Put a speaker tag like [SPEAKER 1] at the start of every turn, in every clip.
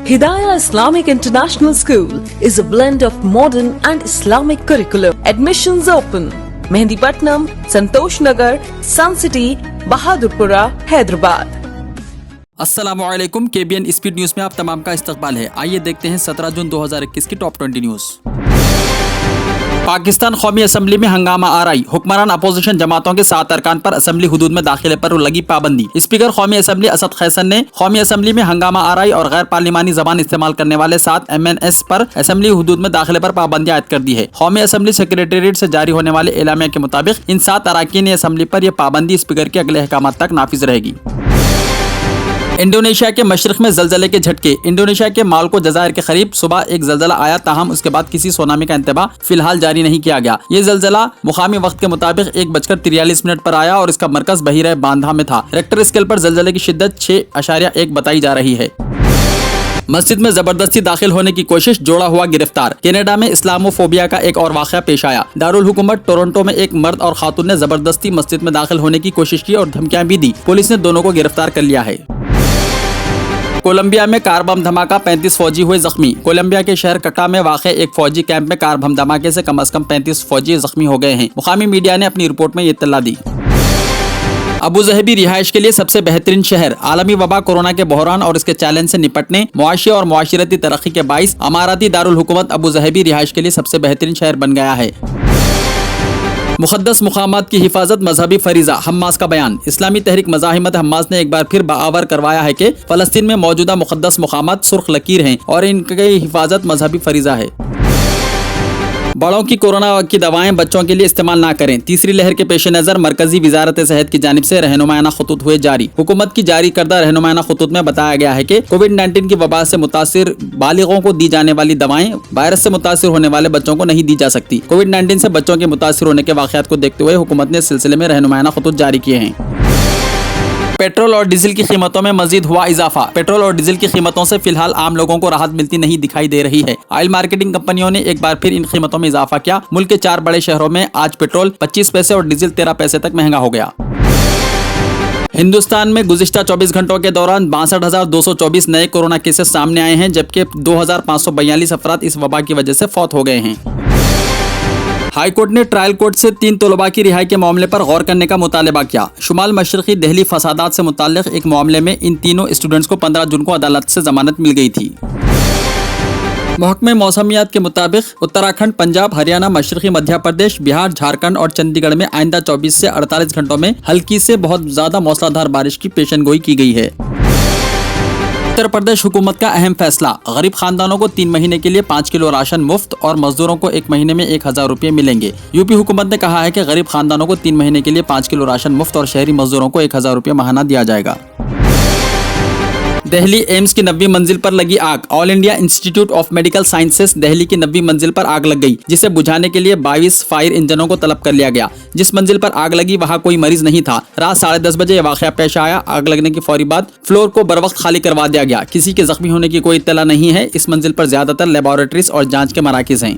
[SPEAKER 1] Hidayah Islamic International School is a blend of modern and Islamic curriculum. Admissions open. Mehndipatnam, Santosh Nagar, Sun City, Bahadurpura, Hyderabad.
[SPEAKER 2] अस्सलामुअलैकुम, KBN speed news में आप तमाम का इस्तकबाल है। आइए देखते हैं 17 जून 2021 की टॉप 20 न्यूज। पाकिस्तान कौमी असम्बली में हंगामा आराई, हुक्मरान अपोजिशन जमातों के 7 अरकान पर असम्बली हुदूद में दाखिले पर लगी पाबंदी। स्पीकर कौमी असम्बली असद खैसन ने कौमी असम्बली में हंगामा आराई और गैर पार्लिमानी जबान इस्तेमाल करने वाले 7 MNS पर असम्बली हुदूद में दाखिले पर पाबंदी आयद कर दी है। कौमी असम्बली सेक्रेटेरिएट से जारी होने वाले एलामिया के मुताबिक इन 7 अरकान असम्बली पर यह पाबंदी स्पीकर के अगले अहकाम तक नाफिज रहेगी। इंडोनेशिया के मशरिक में जलजले के झटके। इंडोनेशिया के मालको जजायर के करीब सुबह एक जलजला आया, ताहम उसके बाद किसी सुनामी का इंतबा फिलहाल जारी नहीं किया गया। ये जलजला मुकामी वक्त के मुताबिक 1:43 पर आया और इसका मरकज बहीरा बांधा में था। रेक्टर स्केल पर जलजले की शिद्दत 6.1 बताई जा रही है। मस्जिद में जबरदस्ती दाखिल होने की कोशिश, जोड़ा हुआ गिरफ्तार। कनाडा में इस्लामोफोबिया का एक और वाकया पेश आया। दारुल हुकूमत टोरंटो में एक मर्द और खातून ने जबरदस्ती मस्जिद में दाखिल होने की कोशिश की और धमकियां भी दी। पुलिस ने दोनों को गिरफ्तार कर लिया है। कोलंबिया में कार बम धमाका, 35 फौजी हुए जख्मी। कोलंबिया के शहर कका में वाक़ एक फौजी कैंप में कार बम धमाके से कम 35 फौजी जख्मी हो गए हैं। मुकामी मीडिया ने अपनी रिपोर्ट में ये इत्तला दी। अबू ज़हबी रिहाइश के लिए सबसे बेहतरीन शहर। आलमी वबा, कोरोना के बहरान और इसके चैलेंज से निपटने, मुआशी और मुआशरती तरक्की के बाइस अमाराती दारुल हुकूमत अबू ज़हबी रिहाइश के लिए सबसे बेहतरीन शहर बन गया है। मुक़द्दस मुक़ामात की हिफाजत, मजहबी फरीज़ा। हम्मास का बयान। इस्लामी तहरीक मज़ाहिमत हम्मास ने एक बार फिर बावर करवाया है कि फ़लस्तीन में मौजूदा मुक़द्दस मुक़ामात सुर्ख लकीर हैं और इनकी हिफाजत मजहबी फरीज़ा है। बड़ों की कोरोना की दवाएं बच्चों के लिए इस्तेमाल ना करें। तीसरी लहर के पेश नज़र मरकजी वजारत सेहत की जानिब से रहनुमायाना खुतूत हुए जारी। हुकूमत की जारी करदा रहनुमायाना खुतूत में बताया गया है कि कोविड-19 की वबा से मुतासिर बालिगों को दी जाने वाली दवाएं वायरस से मुतासिर होने वाले बच्चों को नहीं दी जा सकती। कोविड-19 से बच्चों के मुतासिर होने के वाक़यात को देखते हुए हुकूमत ने इस सिलसिले में रहनुमायाना खुतूत जारी किए हैं। पेट्रोल और डीजल की कीमतों में मजीद हुआ इजाफा। पेट्रोल और डीजल की कीमतों से फिलहाल आम लोगों को राहत मिलती नहीं दिखाई दे रही है। ऑयल मार्केटिंग कंपनियों ने एक बार फिर इन कीमतों में इजाफा किया। मुल्क के 4 बड़े शहरों में आज पेट्रोल 25 पैसे और डीजल 13 पैसे तक महंगा हो गया। हिंदुस्तान में गुज़िश्ता 24 घंटों के दौरान 62,224 नए कोरोना केसेस सामने आए हैं, जबकि 2,542 अफराद इस वबा की वजह से फौत हो गए हैं। हाई कोर्ट ने ट्रायल कोर्ट से 3 तलबा की रिहाई के मामले पर गौर करने का मुतालबा किया। शुमाल मशरक़ी दिल्ली फसादात से मुताल्लिक़ एक मामले में इन तीनों स्टूडेंट्स को 15 जून को अदालत से जमानत मिल गई थी। महकमे मौसमियात के मुताबिक उत्तराखंड, पंजाब, हरियाणा, मशरक़ी मध्य प्रदेश, बिहार, झारखंड और चंडीगढ़ में आइंदा 24 से 48 घंटों में हल्की से बहुत ज्यादा मौसलाधार बारिश की पेशनगोई की गई है। उत्तर प्रदेश हुकूमत का अहम फैसला। गरीब खानदानों को 3 महीने के लिए 5 किलो राशन मुफ्त और मजदूरों को 1 महीने में 1,000 रुपये मिलेंगे। यूपी हुकूमत ने कहा है कि गरीब खानदानों को 3 महीने के लिए 5 किलो राशन मुफ्त और शहरी मजदूरों को 1,000 रुपये माहाना दिया जाएगा। दिल्ली एम्स की 9वीं मंजिल पर लगी आग। All India institute of medical sciences Delhi की 9वीं मंजिल पर आग लग गई, जिसे बुझाने के लिए 22 फायर इंजनों को तलब कर लिया गया। जिस मंजिल पर आग लगी वहां कोई मरीज नहीं था। रात 10:30 बजे यह वाकया पेश आया। आग लगने की फौरी बाद फ्लोर को बर वक्त खाली करवा दिया गया। किसी के जख्मी होने की कोई इत्तला नहीं है। इस मंजिल पर ज्यादातर लेबोरेटरीज और जांच के मराकिज हैं।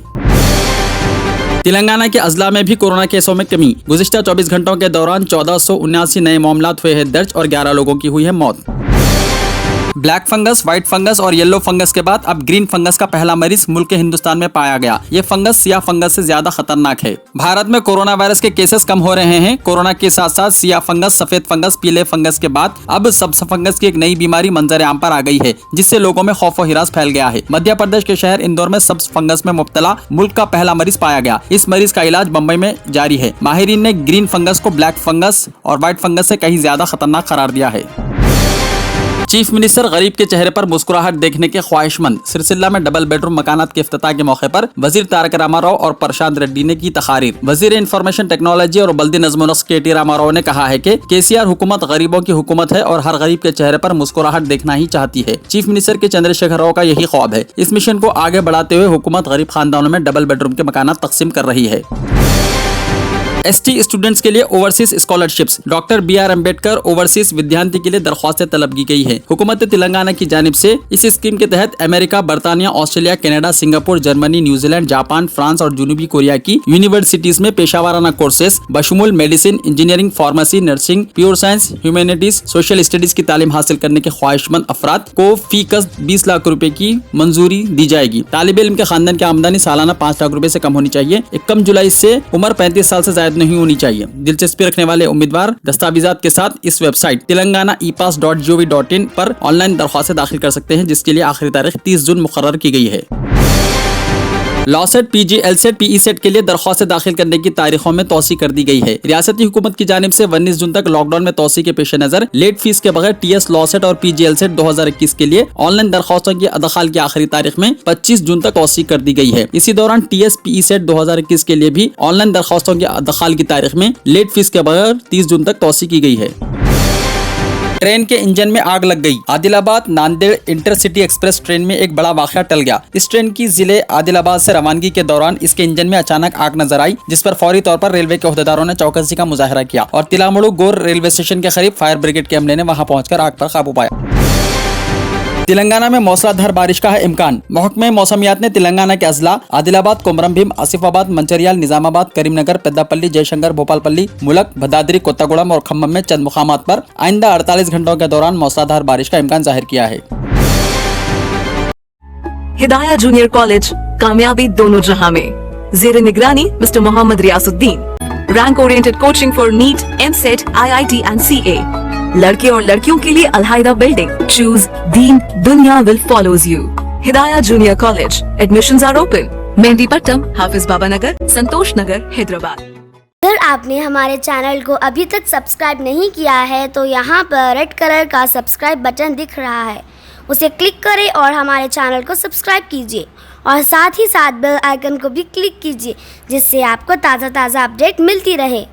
[SPEAKER 2] तेलंगाना के अजला में भी कोरोना केसों में कमी। गुज़िश्ता 24 घंटों के दौरान 1479 नए मामलात हुए हैं दर्ज और 11 लोगों की हुई है मौत। ब्लैक फंगस, व्हाइट फंगस और येलो फंगस के बाद अब ग्रीन फंगस का पहला मरीज मुल्क के हिंदुस्तान में पाया गया। ये फंगस सियाह फंगस से ज्यादा खतरनाक है। भारत में कोरोना वायरस के केसेस कम हो रहे हैं। कोरोना के साथ साथ सियाह फंगस, सफेद फंगस, पीले फंगस के बाद अब सब्ज फंगस की एक नई बीमारी मंजर आम पर आ गई है, जिससे लोगों में खौफ और हिरास फैल गया है। मध्य प्रदेश के शहर इंदौर में सब्ज फंगस में मुब्तला मुल्क का पहला मरीज पाया गया। इस मरीज का इलाज मुंबई में जारी है। माहिरीन ने ग्रीन फंगस को ब्लैक फंगस और व्हाइट फंगस से कहीं ज्यादा खतरनाक करार दिया है। चीफ मिनिस्टर गरीब के चेहरे पर मुस्कुराहट देखने के ख्वाहिशमंद। सिरसिल्ला में डबल बेडरूम मकानात के इफ्तिताह के मौके पर वजीर तारक रामाराव और प्रशांत रेड्डी ने की तकारीर। वजीर इंफॉर्मेशन टेक्नोलॉजी और बल्दी नज़्म नस्क के टी रामाराव ने कहा है कि केसीआर हुकूमत गरीबों की हुकूमत है और हर गरीब के चेहरे पर मुस्कुराहट देखना ही चाहती है। चीफ मिनिस्टर के चंद्रशेखर राव का यही ख्वाब है। इस मिशन को आगे बढ़ाते हुए हुकूमत गरीब खानदानों में डबल बेडरूम के मकानात तकसीम कर रही है। ST स्टूडेंट्स के लिए overseas scholarships. Doctor BR Ambedkar overseas विद्यार्थी के लिए दरख्वास्तें तलब की गई है। हुकूमत तेलंगाना की जानिब से इस स्कीम के तहत अमेरिका, बर्तानिया, Australia, Canada, Singapore, Germany, New Zealand, Japan, France और जनूबी कोरिया की यूनिवर्सिटीज में पेशावराना कोर्सेज बशमूल medicine, engineering, pharmacy, nursing, pure science, humanities, social studies की तालीम हासिल करने के ख्वाहिशमंद अफराद को फी कस 20 लाख रुपए की मंजूरी दी जाएगी। तालिब इल्म के खानदान की आमदनी सालाना 5 लाख रुपए से कम होनी चाहिए। 1 जुलाई से उम्र 35 साल से ज्यादा नहीं होनी चाहिए। दिलचस्पी रखने वाले उम्मीदवार दस्तावेजात के साथ इस वेबसाइट तेलंगाना epass.gov.in पर ऑनलाइन दरख्वास्तें दाखिल कर सकते हैं, जिसके लिए आखिरी तारीख 30 जून मुकर्रर की गई है। लॉसेट, PG, LSET, PE सेट के लिए दरख्वास्तें दाखिल करने की तारीखों में तोसी कर दी गई है। रियासती हुकूमत की जानिब से 19 जून तक लॉकडाउन में तोसी के पेश नजर लेट फीस के बगैर TS लॉसेट और PG LSET 2021 के लिए ऑनलाइन दरख्वास्तों की अदखाल की आखिरी तारीख में 25 जून तक तोसी कर दी गई है। इसी दौरान TS PE सेट 2021 के लिए भी ऑनलाइन दरख्वास्तों की अदखाल की तारीख में लेट फीस के बगैर 30 जून तक तोसी की गई है। ट्रेन के इंजन में आग लग गई। Adilabad Nanded intercity express train में एक बड़ा वाकया टल गया। इस ट्रेन की जिले आदिलाबाद से रवानगी के दौरान इसके इंजन में अचानक आग नजर आई, जिस पर फौरी तौर पर रेलवे के ओहदेदारों ने चौकसी का मुजाहरा किया और तिलामुड़ू गोर रेलवे स्टेशन के करीब फायर ब्रिगेड के अमले ने वहां पहुंचकर आग पर काबू पाया। तेलंगाना में मूसलाधार बारिश का है इम्कान। महकमे मौसमियात ने तेलंगाना के अजला आदिलाबाद, कोमरम भीम, आसिफाबाद, मंचरियाल, निजामाबाद, करीमनगर, पेद्दापल्ली, जयशंकर, भोपालपल्ली, मुलक, भदादरी, कोत्तागुड़म और खम्मम में चंद मुकामात पर आइंदा 48 घंटों के दौरान मूसलाधार बारिश का इम्कान जाहिर किया है।
[SPEAKER 3] हिदाया जूनियर कॉलेज, कामयाबी दोनों जहां में। जेर निगरानी mister Mohammed Riasuddin. Rank oriented coaching for NEET, MSET, IIT and CA। लड़के और लड़कियों के लिए अलहायदा बिल्डिंग। चूज दीन, दुनिया will follows you. Hidaya junior college, admissions are open. Mehdipatnam, Hafiz Baba Nagar, Santosh Nagar, Hyderabad.
[SPEAKER 4] अगर आपने हमारे चैनल को अभी तक सब्सक्राइब नहीं किया है तो यहाँ पर रेड कलर का सब्सक्राइब बटन दिख रहा है, उसे क्लिक करें और हमारे चैनल को सब्सक्राइब कीजिए और साथ ही साथ बेल आइकन को भी क्लिक कीजिए, जिससे आपको ताज़ा अपडेट मिलती रहे।